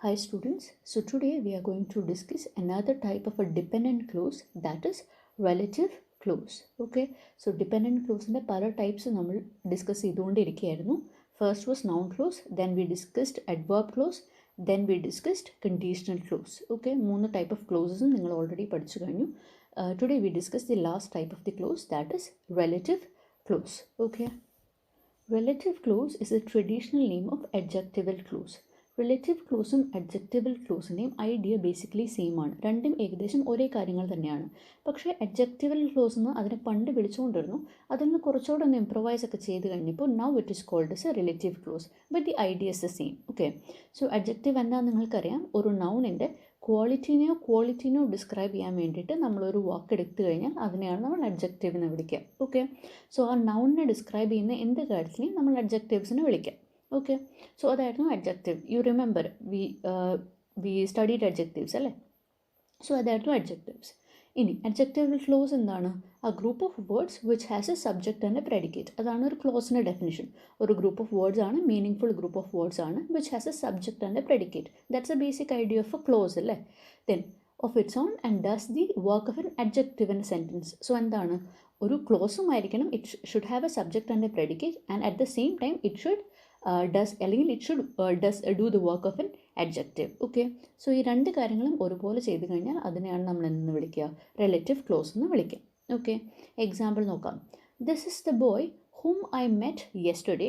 Hi students, so today we are going to discuss another type of a dependent clause, that is relative clause. Okay, so dependent clause in pala types നമ്മൾ discuss ചെയ്തുകൊണ്ടിരിക്കുകയായിരുന്നു. First was noun clause, then we discussed adverb clause, then we discussed conditional clause. Okay, മൂന്ന് type of clauses നിങ്ങൾ already പഠിച്ചു കഴിഞ്ഞു. Today we discuss the last type of the clause, that is relative clause. Okay, relative clause is a traditional name of adjectival clause. Relative ക്ലോസും adjectival ക്ലോസിൻ്റെയും idea basically same ആണ്. രണ്ടും ഏകദേശം ഒരേ കാര്യങ്ങൾ തന്നെയാണ്. പക്ഷേ അഡ്ജക്റ്റീവൽ ക്ലോസ് എന്ന് അതിനെ പണ്ട് വിളിച്ചുകൊണ്ടിരുന്നു. അതിൽ നിന്ന് കുറച്ചുകൂടെ ഒന്ന് ഇംപ്രവൈസ് ഒക്കെ ചെയ്ത് കഴിഞ്ഞപ്പോൾ now it is called as a relative clause, but the idea is the same. Okay, so adjective എന്താണെന്ന് നിങ്ങൾക്കറിയാം. ഒരു നൗണിൻ്റെ ക്വാളിറ്റീനെയോ ഡിസ്ക്രൈബ് ചെയ്യാൻ വേണ്ടിയിട്ട് നമ്മളൊരു വാക്ക് എടുത്തു കഴിഞ്ഞാൽ അതിനെയാണ് നമ്മൾ അഡ്ജക്റ്റീവ് എന്ന് വിളിക്കുക. ഓക്കെ, സോ ആ നൗണിനെ ഡിസ്ക്രൈബ് ചെയ്യുന്ന എന്ത് കാര്യത്തിനെയും നമ്മൾ അഡ്ജക്റ്റീവ്സിനെ വിളിക്കാം. ഓക്കെ, സോ അതായിരുന്നു adjective. You remember we studied adjectives അല്ലേ? സോ അതായിരുന്നു അഡ്ജക്റ്റീവ്സ്. ഇനി അഡ്ജക്റ്റീവ് ക്ലോസ് എന്താണ്? A group of words which has a subject and a predicate. അതാണ് ഒരു ക്ലോസിൻ്റെ ഡെഫിനിഷൻ. ഒരു ഗ്രൂപ്പ് ഓഫ് വേർഡ്സ് ആണ്, meaning full group of words ആണ്, which has a subject and a predicate. That's a basic idea of a clause അല്ലേ? Then of its own and does the work of an adjective in a sentence. So എന്താണ്? ഒരു ക്ലോസും ആയിരിക്കണം, it should have a subject and a predicate, and at the same time it should അല്ലെങ്കിൽ it should do the work of an adjective. Okay, so ഈ രണ്ട് കാര്യങ്ങളും ഒരുപോലെ ചെയ്ത് കഴിഞ്ഞാൽ അതിനെയാണ് നമ്മൾ എന്ന് വിളിക്കുക? റിലേറ്റീവ് ക്ലോസ് എന്ന് വിളിക്കുക. ഓക്കെ, എക്സാമ്പിൾ നോക്കാം. This is the boy ഹൂം I met yesterday.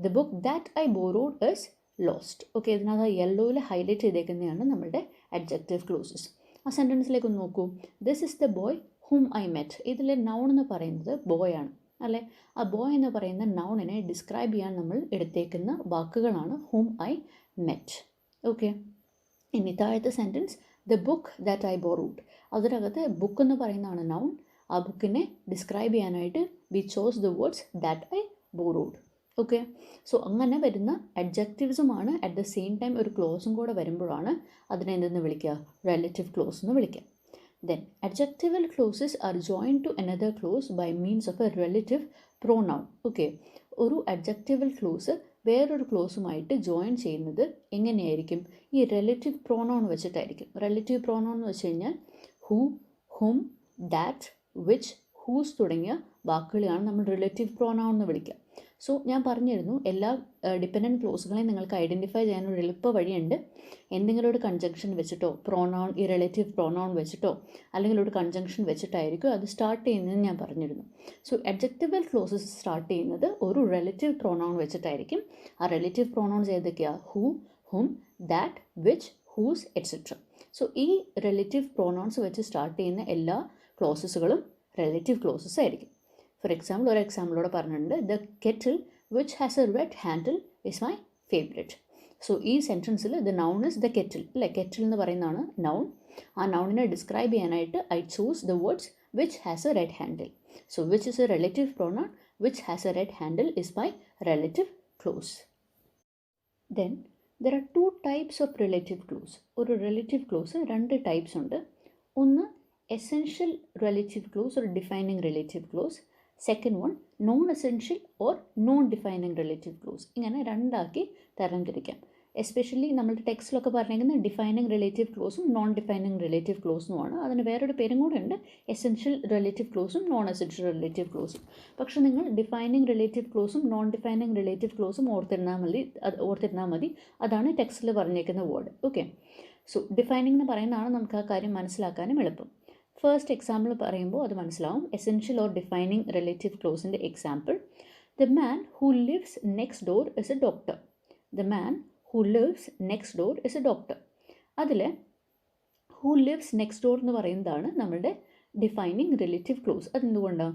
The book that I borrowed is lost. Okay, ഇതിനകത്ത് യെല്ലോയിൽ ഹൈലൈറ്റ് ചെയ്തേക്കുന്നതാണ് നമ്മുടെ അഡ്ജക്റ്റീവ് ക്ലോസസ്. ആ സെൻറ്റൻസിലേക്ക് ഒന്ന് നോക്കൂ. This is the boy ഹൂം I met. ഇതിലെ നൗൺ എന്ന് പറയുന്നത് ബോയ് ആണ് അല്ലേ? ആ ബോയ് എന്ന് പറയുന്ന നൗണിനെ ഡിസ്ക്രൈബ് ചെയ്യാൻ നമ്മൾ എടുത്തേക്കുന്ന വാക്കുകളാണ് ഹൂം ഐ മെറ്റ്. ഓക്കെ, ഇനി താഴത്തെ sentence the book that I borrowed. അതിനകത്ത് ബുക്ക് എന്ന് പറയുന്നതാണ് നൗൺ. ആ ബുക്കിനെ ഡിസ്ക്രൈബ് ചെയ്യാനായിട്ട് we chose the words that I borrowed. Okay, so അങ്ങനെ വരുന്ന അഡ്ജക്റ്റീവ്സുമാണ് അറ്റ് ദ സെയിം ടൈം ഒരു ക്ലോസും കൂടെ വരുമ്പോഴാണ് അതിനെ എന്തെന്ന് വിളിക്കുക? റിലേറ്റീവ് ക്ലോസ് എന്ന് വിളിക്കുക. Then adjectival clauses are joined to another clause by means of a relative pronoun. Okay, ഒരു adjectival clause വേറൊരു ക്ലോസുമായിട്ട് ജോയിൻ ചെയ്യുന്നത് എങ്ങനെയായിരിക്കും? ഈ റിലേറ്റീവ് പ്രോനൗൺ വെച്ചിട്ടായിരിക്കും. റിലേറ്റീവ് പ്രോനൗൺ എന്ന് വെച്ച് കഴിഞ്ഞാൽ who, whom, that, which, whose തുടങ്ങിയ വാക്കുകളെയാണ് നമ്മൾ റിലേറ്റീവ് പ്രോനൗൺ എന്ന് വിളിക്കുക. സോ ഞാൻ പറഞ്ഞിരുന്നു, എല്ലാ ഡിപ്പെൻഡൻറ്റ് ക്ലോസുകളെയും നിങ്ങൾക്ക് ഐഡൻറ്റിഫൈ ചെയ്യാനൊരു എളുപ്പ വഴിയുണ്ട്. എന്തെങ്കിലും ഒരു കൺജങ്ഷൻ വെച്ചിട്ടോ, പ്രോനൗൺ ഈ റിലേറ്റീവ് പ്രോനൗൺ വെച്ചിട്ടോ അല്ലെങ്കിൽ ഒരു കൺജങ്ഷൻ വെച്ചിട്ടായിരിക്കും അത് സ്റ്റാർട്ട് ചെയ്യുന്നതെന്ന് ഞാൻ പറഞ്ഞിരുന്നു. സോ അഡ്ജക്റ്റീവൽ ക്ലോസസ് സ്റ്റാർട്ട് ചെയ്യുന്നത് ഒരു റിലേറ്റീവ് പ്രോനൗൺ വെച്ചിട്ടായിരിക്കും. ആ റിലേറ്റീവ് പ്രോനൗൺസ് ഏതൊക്കെയാണ്? Who, whom, that, which, whose etcetera. So ഈ റിലേറ്റീവ് പ്രോനൗൺസ് വെച്ച് സ്റ്റാർട്ട് ചെയ്യുന്ന എല്ലാ ക്ലോസസുകളും റിലേറ്റീവ് ക്ലോസസ് ആയിരിക്കും. ഫോർ എക്സാമ്പിൾ, ഒരു എക്സാമ്പിളോടെ പറഞ്ഞിട്ടുണ്ട്. The kettle which has a red handle is my favourite. So ഈ സെൻറ്റൻസിൽ the noun is the kettle അല്ലേ? കെറ്റിൽ എന്ന് പറയുന്നതാണ് നൗൺ. ആ നൗണിനെ ഡിസ്ക്രൈബ് ചെയ്യാനായിട്ട് I choose the words which has a red handle. So which is A relative pronoun, which has a red handle is my relative clause. Then there are two types of relative clause. ഒരു relative clause രണ്ട് types ഉണ്ട്. ഒന്ന് essential relative clause ഒരു defining relative clause. Second one non essential or non defining relative clause. ഇങ്ങനെ രണ്ടാക്കി തരംതിരിക്കാം. Especially നമ്മുടെ ടെക്സ്റ്റിലൊക്കെ പറഞ്ഞിരിക്കുന്ന ഡിഫൈനിങ് റിലേറ്റീവ് ക്ലോസും നോൺ ഡിഫൈനിങ് റിലേറ്റീവ് ക്ലോസുമാണ്. അതിന് വേറൊരു പേരും കൂടെ ഉണ്ട്, എസെൻഷ്യൽ റിലേറ്റീവ് ക്ലോസും നോൺ എസെൻഷ്യൽ റിലേറ്റീവ് ക്ലോസും. പക്ഷേ നിങ്ങൾ ഡിഫൈനിങ് റിലേറ്റീവ് ക്ലോസും നോൺ ഡിഫൈനിങ് റിലേറ്റീവ് ക്ലോസും ഓർത്തിരുന്നാൽ മതി. അതാണ് ടെക്സ്റ്റിൽ പറഞ്ഞേക്കുന്ന വേർഡ്. ഓക്കെ, സോ ഡിഫൈനിങ് എന്ന് പറയുന്നതാണ് നമുക്ക് ആ കാര്യം മനസ്സിലാക്കാനും എളുപ്പം. ഫസ്റ്റ് എക്സാമ്പിൾ പറയുമ്പോൾ അത് മനസ്സിലാവും. എസെൻഷ്യൽ ഓർ ഡിഫൈനിങ് റിലേറ്റീവ് ക്ലോസിൻ്റെ example: the man who lives next door is a doctor. The man who lives next door is a doctor. അതിൽ ഹൂ ലിവ്സ് നെക്സ്റ്റ് ഡോർ എന്ന് പറയുന്നതാണ് നമ്മുടെ ഡിഫൈനിങ് റിലേറ്റീവ് ക്ലോസ്. അതെന്തുകൊണ്ടാണ്?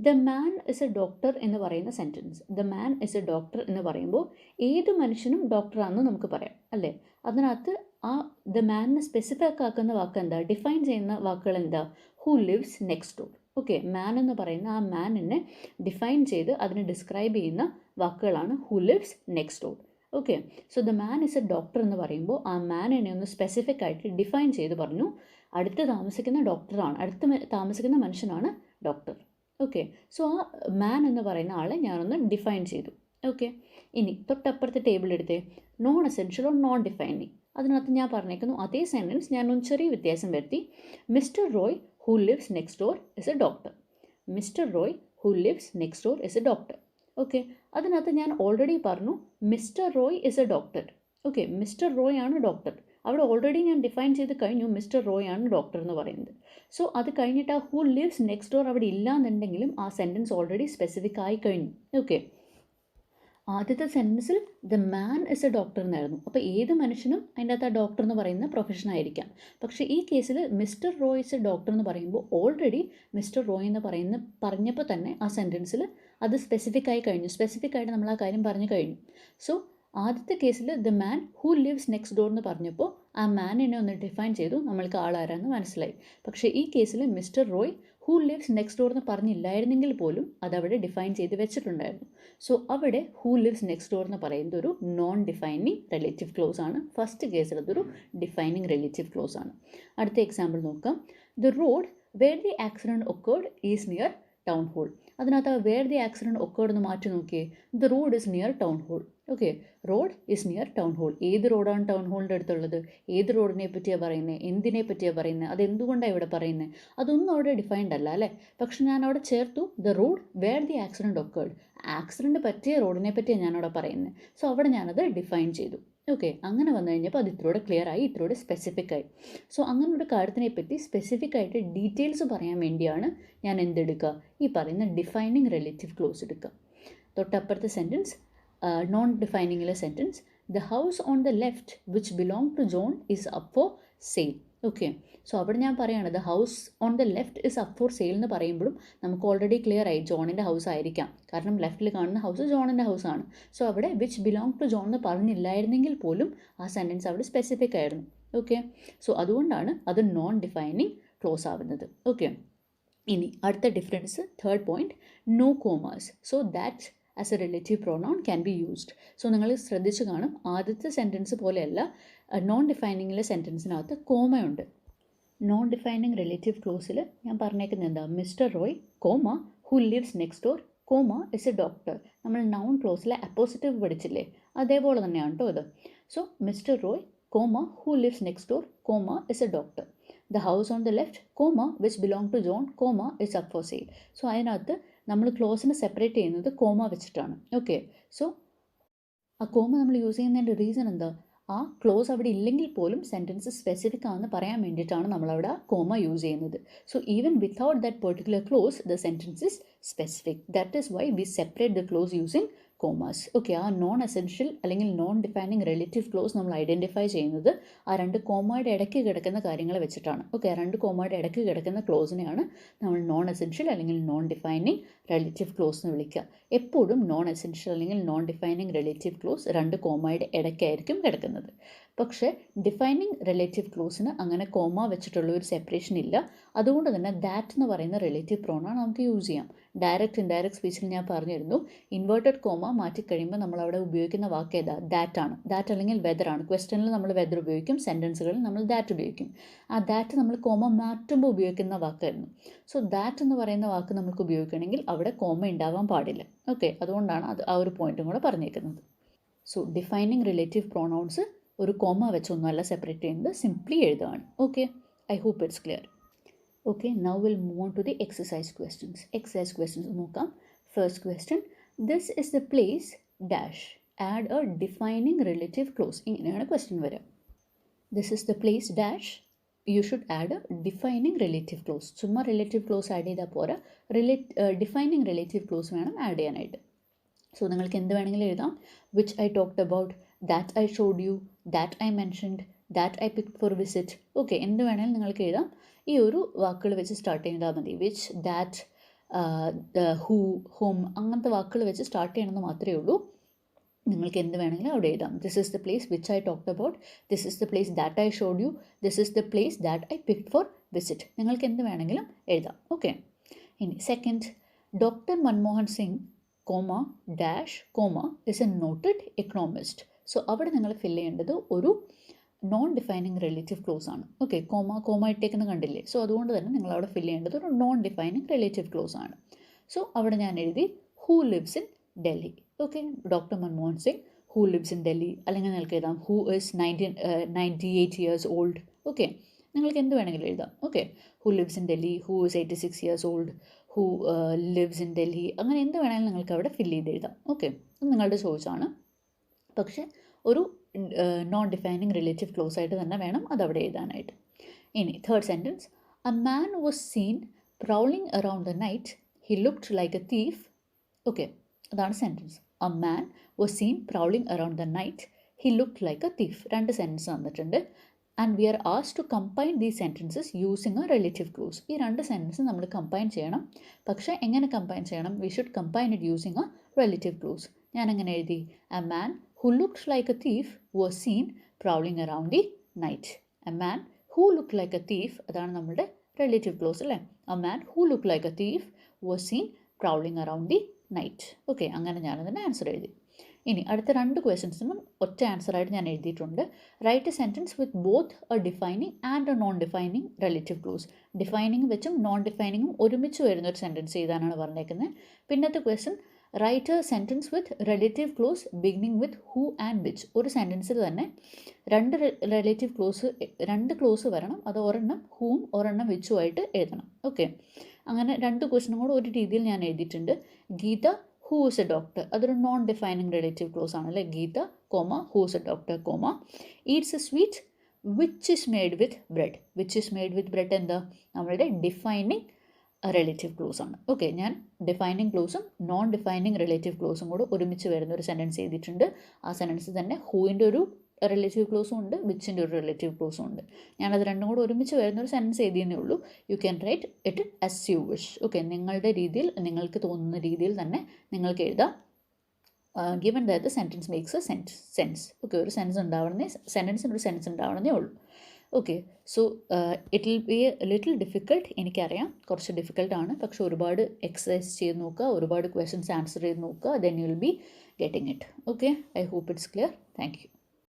The man is a doctor എന്ന് പറയുന്ന sentence, the man is a doctor എന്ന് പറയുമ്പോൾ ഏത് മനുഷ്യനും ഡോക്ടറാണെന്ന് നമുക്ക് പറയാം അല്ലേ? അതിനകത്ത് ആ ദ മാനിനെ സ്പെസിഫിക് ആക്കുന്ന വാക്ക് എന്താ? ഡിഫൈൻ ചെയ്യുന്ന വാക്കുകൾ എന്താ? Who lives next door. Okay, man എന്ന് പറയുന്ന ആ മാനിനെ ഡിഫൈൻ ചെയ്ത് അതിനെ ഡിസ്ക്രൈബ് ചെയ്യുന്ന വാക്കുകളാണ് who lives next door. Okay, so the man is a doctor എന്ന് പറയുമ്പോൾ ആ മാനിനെ ഒന്ന് സ്പെസിഫിക് ആയിട്ട് ഡിഫൈൻ ചെയ്ത് പറഞ്ഞു. അടുത്ത് താമസിക്കുന്ന ഡോക്ടറാണ്, അടുത്ത് താമസിക്കുന്ന മനുഷ്യനാണ് ഡോക്ടർ. ഓക്കെ, സോ ആ മാൻ എന്ന് പറയുന്ന ആളെ ഞാനൊന്ന് ഡിഫൈൻ ചെയ്തു. ഓക്കെ, ഇനി തൊട്ടപ്പുറത്തെ ടേബിൾ എടുത്തേ, non essential or non defining. അതിനകത്ത് ഞാൻ പറഞ്ഞേക്കുന്നു അതേ സെൻറ്റൻസ് ഞാനൊന്ന് ചെറിയ വ്യത്യാസം വരുത്തി. Mister Roy who lives next door is a doctor. Mister Roy who lives next door is a doctor. Okay, അതിനകത്ത് ഞാൻ ഓൾറെഡി പറഞ്ഞു mister Roy is a doctor. Okay, mister Roy ആണ് ഡോക്ടർ. അവിടെ ഓൾറെഡി ഞാൻ ഡിഫൈൻ ചെയ്ത് കഴിഞ്ഞു മിസ്റ്റർ റോയ് ആണ് ഡോക്ടർ എന്ന് പറയുന്നത്. സോ അത് കഴിഞ്ഞിട്ട് ആ ഹൂ ലിവ്സ് നെക്സ്റ്റ് ഡോർ അവിടെ ഇല്ല എന്നുണ്ടെങ്കിലും ആ സെൻറ്റൻസ് ഓൾറെഡി സ്പെസിഫിക് ആയി കഴിഞ്ഞു. ഓക്കെ, ആദ്യത്തെ സെൻറ്റൻസിൽ the man is a doctor എന്നായിരുന്നു. അപ്പോൾ ഏത് മനുഷ്യനും അതിൻ്റെ അകത്ത് ആ ഡോക്ടർ എന്ന് പറയുന്ന പ്രൊഫഷൻ ആയിരിക്കാം. പക്ഷേ ഈ കേസിൽ mister Roy is a doctor എന്ന് പറയുമ്പോൾ ഓൾറെഡി മിസ്റ്റർ റോയ് എന്ന് പറഞ്ഞപ്പോൾ തന്നെ ആ സെൻറ്റൻസിൽ അത് സ്പെസിഫിക് ആയി കഴിഞ്ഞു. സ്പെസിഫിക് ആയിട്ട് നമ്മൾ ആ കാര്യം പറഞ്ഞു കഴിഞ്ഞു. സോ ആദ്യത്തെ കേസിൽ the man who lives next door എന്ന് പറഞ്ഞപ്പോൾ ആ മാനിനെ ഒന്ന് ഡിഫൈൻ ചെയ്തു, നമ്മൾക്ക് ആളാരാന്ന് മനസ്സിലായി. പക്ഷേ ഈ കേസിൽ mister Roy who lives next door എന്ന് പറഞ്ഞില്ലായിരുന്നെങ്കിൽ പോലും അതവിടെ ഡിഫൈൻ ചെയ്ത് വെച്ചിട്ടുണ്ടായിരുന്നു. സോ അവിടെ ഹൂ ലിവ്സ് നെക്സ്റ്റ് ഡോർ എന്ന് പറയുന്നത് ഒരു നോൺ ഡിഫൈനിങ് റിലേറ്റീവ് ക്ലോസ് ആണ്. ഫസ്റ്റ് കേസിൽ അതൊരു ഡിഫൈനിങ് റിലേറ്റീവ് ക്ലോസ് ആണ്. അടുത്ത എക്സാമ്പിൾ നോക്കാം. The road where the accident occurred is near town hall. അതിനകത്ത് വേർ ദി ആക്സിഡൻറ്റ് ഒക്കേർഡ് എന്ന് മാറ്റി നോക്കിയേ. The road is near town hall. Okay, road is near town hall. ഏത് റോഡാണ് ടൗൺ ഹോളിൻ്റെ അടുത്തുള്ളത്? ഏത് റോഡിനെ പറ്റിയാണ് പറയുന്നത്? എന്തിനെ പറ്റിയാണ് പറയുന്നത്? അതെന്തുകൊണ്ടാണ് ഇവിടെ പറയുന്നത്? അതൊന്നും അവിടെ ഡിഫൈൻഡ് അല്ല അല്ലേ. പക്ഷെ ഞാൻ അവിടെ ചേർത്തു the road where the accident occurred. Accident പറ്റിയ റോഡിനെ പറ്റിയാണ് ഞാനവിടെ പറയുന്നത്. സോ അവിടെ ഞാനത് ഡിഫൈൻ ചെയ്തു. ഓക്കെ, അങ്ങനെ വന്നു കഴിഞ്ഞപ്പോൾ അത് ഇത്രയോടെ ക്ലിയർ ആയി, ഇത്രയോടെ സ്പെസിഫിക് ആയി. സോ അങ്ങനെ ഒരു കാര്യത്തിനെ പറ്റി സ്പെസിഫിക് ആയിട്ട് ഡീറ്റെയിൽസ് പറയാൻ വേണ്ടിയാണ് ഞാൻ എന്തെടുക്കുക, ഈ പറയുന്ന ഡിഫൈനിങ് റിലേറ്റീവ് ക്ലോസ് എടുക്കുക. തൊട്ടപ്പുറത്തെ സെൻറ്റൻസ് നോൺ ഡിഫൈനിങ്ങിലെ sentence the house on the left which belong to John is up for sale. Okay, so അവിടെ ഞാൻ പറയുകയാണ് the house on the left is up for sale എന്ന് പറയുമ്പോഴും നമുക്ക് ഓൾറെഡി ക്ലിയർ ആയി ജോണിൻ്റെ ഹൗസ് ആയിരിക്കാം. കാരണം ലെഫ്റ്റിൽ കാണുന്ന ഹൗസ് ജോണിൻ്റെ ഹൗസാണ്. സോ അവിടെ വിച്ച് ബിലോങ് ടു ജോൺ എന്ന് പറഞ്ഞില്ലായിരുന്നെങ്കിൽ പോലും ആ സെൻറ്റൻസ് അവിടെ സ്പെസിഫിക് ആയിരുന്നു. ഓക്കെ, സോ അതുകൊണ്ടാണ് അത് നോൺ ഡിഫൈനിങ് ക്ലോസ് ആവുന്നത്. ഓക്കെ, ഇനി അടുത്ത difference third point, no commas. So that as a relative pronoun can be used. So നിങ്ങൾ ശ്രദ്ധിച്ച് കാണും, ആദ്യത്തെ സെൻറ്റൻസ് പോലെയല്ല നോൺ ഡിഫൈനിങ്ങിലെ സെൻറ്റൻസിനകത്ത് കോമയുണ്ട്. നോൺ ഡിഫൈനിങ് റിലേറ്റീവ് ക്ലോസിൽ ഞാൻ പറഞ്ഞേക്കുന്നത് എന്താ, Mister Roy comma who lives next door comma is a doctor. നമ്മൾ നൗൺ ക്ലോസിലെ അപ്പോസിറ്റീവ് പഠിച്ചില്ലേ, അതേപോലെ തന്നെയാണ് കേട്ടോ ഇത്. So Mister Roy comma who lives next door comma is a doctor. The house on the left comma which belong to John comma is up for sale. So അതിനകത്ത് നമ്മൾ ക്ലോസിനെ സെപ്പറേറ്റ് ചെയ്യുന്നത് കോമ വെച്ചിട്ടാണ്. ഓക്കെ, സോ ആ comma നമ്മൾ use ചെയ്യുന്നതിൻ്റെ reason എന്താ, ആ ക്ലോസ് അവിടെ ഇല്ലെങ്കിൽ പോലും സെൻറ്റൻസ് സ്പെസിഫിക് ആണെന്ന് പറയാൻ വേണ്ടിയിട്ടാണ് നമ്മളവിടെ കോമ യൂസ് ചെയ്യുന്നത്. So even without that particular clause the sentence is specific. That is why we separate the clause using commas. Okay, ആ നോൺ എസെൻഷ്യൽ അല്ലെങ്കിൽ നോൺ ഡിഫൈനിങ് റിലേറ്റീവ് ക്ലോസ് നമ്മൾ ഐഡൻറ്റിഫൈ ചെയ്യുന്നത് ആ രണ്ട് കോമയുടെ ഇടയ്ക്ക് കിടക്കുന്ന കാര്യങ്ങളെ വെച്ചിട്ടാണ്. ഓക്കെ, ആ രണ്ട് കോമയുടെ ഇടയ്ക്ക് കിടക്കുന്ന ക്ലോസിനെയാണ് നമ്മൾ നോൺ എസെൻഷ്യൽ അല്ലെങ്കിൽ നോൺ ഡിഫൈനിങ് റിലേറ്റീവ് ക്ലോസ് എന്ന് വിളിക്കുക. എപ്പോഴും നോൺ എസെൻഷ്യൽ അല്ലെങ്കിൽ നോൺ ഡിഫൈനിങ് റിലേറ്റീവ് ക്ലോസ് രണ്ട് കോമയുടെ ഇടയ്ക്കായിരിക്കും കിടക്കുന്നത്. പക്ഷേ ഡിഫൈനിങ് റിലേറ്റീവ് ക്ലോസിന് അങ്ങനെ കോമ വെച്ചിട്ടുള്ള ഒരു സെപ്പറേഷൻ ഇല്ല. അതുകൊണ്ട് തന്നെ ദാറ്റ് എന്ന് പറയുന്ന റിലേറ്റീവ് പ്രോണൗൺ നമുക്ക് യൂസ് ചെയ്യാം. ഡയറക്റ്റ് ഇൻഡയറക്റ്റ് സ്പീച്ചിൽ ഞാൻ പറഞ്ഞിരുന്നു, ഇൻവേർട്ടഡ് കോമ മാറ്റിക്കഴിയുമ്പോൾ നമ്മൾ അവിടെ ഉപയോഗിക്കുന്ന വാക്ക് ഏതാ, ദാറ്റ് ആണ്. ദാറ്റ് അല്ലെങ്കിൽ വെദർ ആണ്. ക്വസ്റ്റനിൽ നമ്മൾ വെദർ ഉപയോഗിക്കും, സെൻറ്റൻസുകളിൽ നമ്മൾ ദാറ്റ് ഉപയോഗിക്കും. ആ ദാറ്റ് നമ്മൾ കോമ മാറ്റുമ്പോൾ ഉപയോഗിക്കുന്ന വാക്കായിരുന്നു. സോ ദാറ്റ് എന്ന് പറയുന്ന വാക്ക് നമുക്ക് ഉപയോഗിക്കണമെങ്കിൽ അവിടെ കോമ ഉണ്ടാവാൻ പാടില്ല. ഓക്കെ, അതുകൊണ്ടാണ് അത് ആ ഒരു പോയിന്റും കൂടെ പറഞ്ഞേക്കുന്നത്. സോ ഡിഫൈനിങ് റിലേറ്റീവ് പ്രോണൗൺസ് ഒരു കോമ വെച്ചൊന്നുമല്ല സെപ്പറേറ്റ് ചെയ്യുന്നത്, സിംപ്ലി എഴുതുകയാണ്. Okay, I hope it's clear. Okay, now we'll move on to the exercise questions. Exercise questions നോക്കാം. First question, this is the place dash. Add a defining relative clause. ഇങ്ങനെയാണ് question വരിക. This is the place dash. You should add a defining relative clause. ചുമ്മാ relative clause add ചെയ്താൽ പോരാ, defining relative clause വേണം add ചെയ്യാനായിട്ട്. So നിങ്ങൾക്ക് എന്ത് വേണമെങ്കിലും എഴുതാം. Which I talked about, that I showed you, that I mentioned, that I picked for visit. Okay, എന്ത് വേണമെങ്കിലും നിങ്ങൾക്ക് എഴുതാം. ഈ ഒരു വാക്കുകൾ വെച്ച് സ്റ്റാർട്ട് ചെയ്താൽ മതി. വിച്ച്, ദാറ്റ്, ഹൂ, ഹോം അങ്ങനത്തെ വാക്കുകൾ വെച്ച് സ്റ്റാർട്ട് ചെയ്യണമെന്ന് മാത്രമേ ഉള്ളൂ. നിങ്ങൾക്ക് എന്ത് വേണമെങ്കിലും അവിടെ എഴുതാം. This is the place which I talked about, this is the place that I showed you, this is the place that I picked for visit. നിങ്ങൾക്ക് എന്ത് വേണമെങ്കിലും എഴുതാം. ഓക്കെ, ഇനി second, doctor Manmohan Singh comma dash comma is a noted economist. So അവിടെ നിങ്ങൾ fill ചെയ്യേണ്ടത് ഒരു non defining relative clause ആണ്. ഓക്കെ, കോമ ഇട്ടേക്കുന്ന കണ്ടില്ലേ. സോ അതുകൊണ്ട് തന്നെ നിങ്ങൾ അവിടെ ഫില്ല് ചെയ്യേണ്ടത് ഒരു നോൺ ഡിഫൈനിങ് റിലേറ്റീവ് ക്ലോസ് ആണ്. സോ അവിടെ ഞാൻ എഴുതി who lives in Delhi. Okay, doctor Manmohan Singh who lives in Delhi, അല്ലെങ്കിൽ നിങ്ങൾക്ക് എഴുതാം who is 98 years old. Okay, നിങ്ങൾക്ക് എന്ത് വേണമെങ്കിലും എഴുതാം. Okay, who lives in Delhi, who is 86 years old, who lives in Delhi, അങ്ങനെ എന്ത് വേണമെങ്കിലും നിങ്ങൾക്ക് അവിടെ ഫില്ല് ചെയ്ത് എഴുതാം. ഓക്കെ, അത് നിങ്ങളുടെ ചോയ്സാണ്. പക്ഷേ ഒരു നോൺ ഡിഫൈനിങ് റിലേറ്റീവ് ക്ലോസ് ആയിട്ട് തന്നെ വേണം അതവിടെ എഴുതാനായിട്ട്. ഇനി third sentence, a man was seen prowling around the night, he looked like a thief. Okay, അതാണ് sentence. A man was seen prowling around the night, he looked like a thief. രണ്ട് sentence തന്നിട്ടുണ്ട്. And we are asked to combine these sentences using a relative clause. ഈ രണ്ട് sentence നമ്മൾ combine ചെയ്യണം. പക്ഷേ എങ്ങനെ combine ചെയ്യണം? We should combine it using a relative close. ഞാൻ എങ്ങനെ എഴുതി? A man who looked like a thief was seen prowling around the night. A man who looked like a thief, അതാണ് നമ്മുടെ റിലേറ്റീവ് ക്ലോസ് അല്ലേ. A man who looked like a thief was seen prowling around the night. Okay, അങ്ങനെ ഞാനതിൻ്റെ answer എഴുതി. ഇനി അടുത്ത രണ്ട് ക്വസ്റ്റ്യൻസിനും ഒറ്റ ആൻസറായിട്ട് ഞാൻ എഴുതിയിട്ടുണ്ട്. Write a sentence with both A defining and A non defining relative close. Defining വെച്ചും നോൺ ഡിഫൈനിങ്ങും ഒരുമിച്ച് വരുന്ന ഒരു സെൻറ്റൻസ് എഴുതാനാണ് പറഞ്ഞേക്കുന്നത്. പിന്നത്തെ question, write a sentence with relative close beginning with who and which. ഒരു സെൻറ്റൻസിൽ തന്നെ രണ്ട് ക്ലോസ് വരണം. അത് ഒരെണ്ണം ഹൂവും ഒരെണ്ണം വിച്ചുമായിട്ട് എഴുതണം. ഓക്കെ, അങ്ങനെ രണ്ട് ക്വസ്റ്റ്യനും കൂടെ ഒരു രീതിയിൽ ഞാൻ എഴുതിയിട്ടുണ്ട്. Geetha who is a doctor, അതൊരു നോൺ ഡിഫൈനിങ് റിലേറ്റീവ് ക്ലോസ് ആണ് അല്ലേ. Geetha comma who is a doctor comma eats a sweet which is made with bread. Which is made with bread എന്താ? നമ്മളുടെ ഡിഫൈനിങ് റിലേറ്റീവ് ക്ലോസ് ആണ്. ഓക്കെ, ഞാൻ defining ക്ലോസും non defining relative ക്ലോസും കൂടെ ഒരുമിച്ച് വരുന്ന ഒരു സെൻറ്റൻസ് ചെയ്തിട്ടുണ്ട്. ആ സെൻറ്റൻസ് തന്നെ ഹൂവിൻ്റെ ഒരു റിലേറ്റീവ് ക്ലോസും ഉണ്ട്, വിച്ചിൻ്റെ ഒരു റിലേറ്റീവ് ക്ലോസും ഉണ്ട്. ഞാനത് രണ്ടും കൂടെ ഒരുമിച്ച് വരുന്ന ഒരു സെൻറ്റൻസ് എഴുതിയെന്നേ ഉള്ളൂ. You can write it as you wish. Okay, നിങ്ങളുടെ രീതിയിൽ, നിങ്ങൾക്ക് തോന്നുന്ന രീതിയിൽ തന്നെ നിങ്ങൾക്ക് എഴുതാം. Given that the sentence makes A sense. Okay, ഒരു സെൻറ്റൻസിന് ഒരു സെൻസ് ഉണ്ടാവണമെന്നേ ഉള്ളൂ. Okay, so it will be A little difficult. എനിക്കറിയാം കുറച്ച് ഡിഫിക്കൽട്ടാണ്, പക്ഷെ ഒരുപാട് എക്സസൈസ് ചെയ്ത് നോക്കുക, ഒരുപാട് ക്വസ്റ്റ്യൻസ് ആൻസർ ചെയ്ത് നോക്കുക, then you will be getting it. Okay, I hope it's clear. Thank U.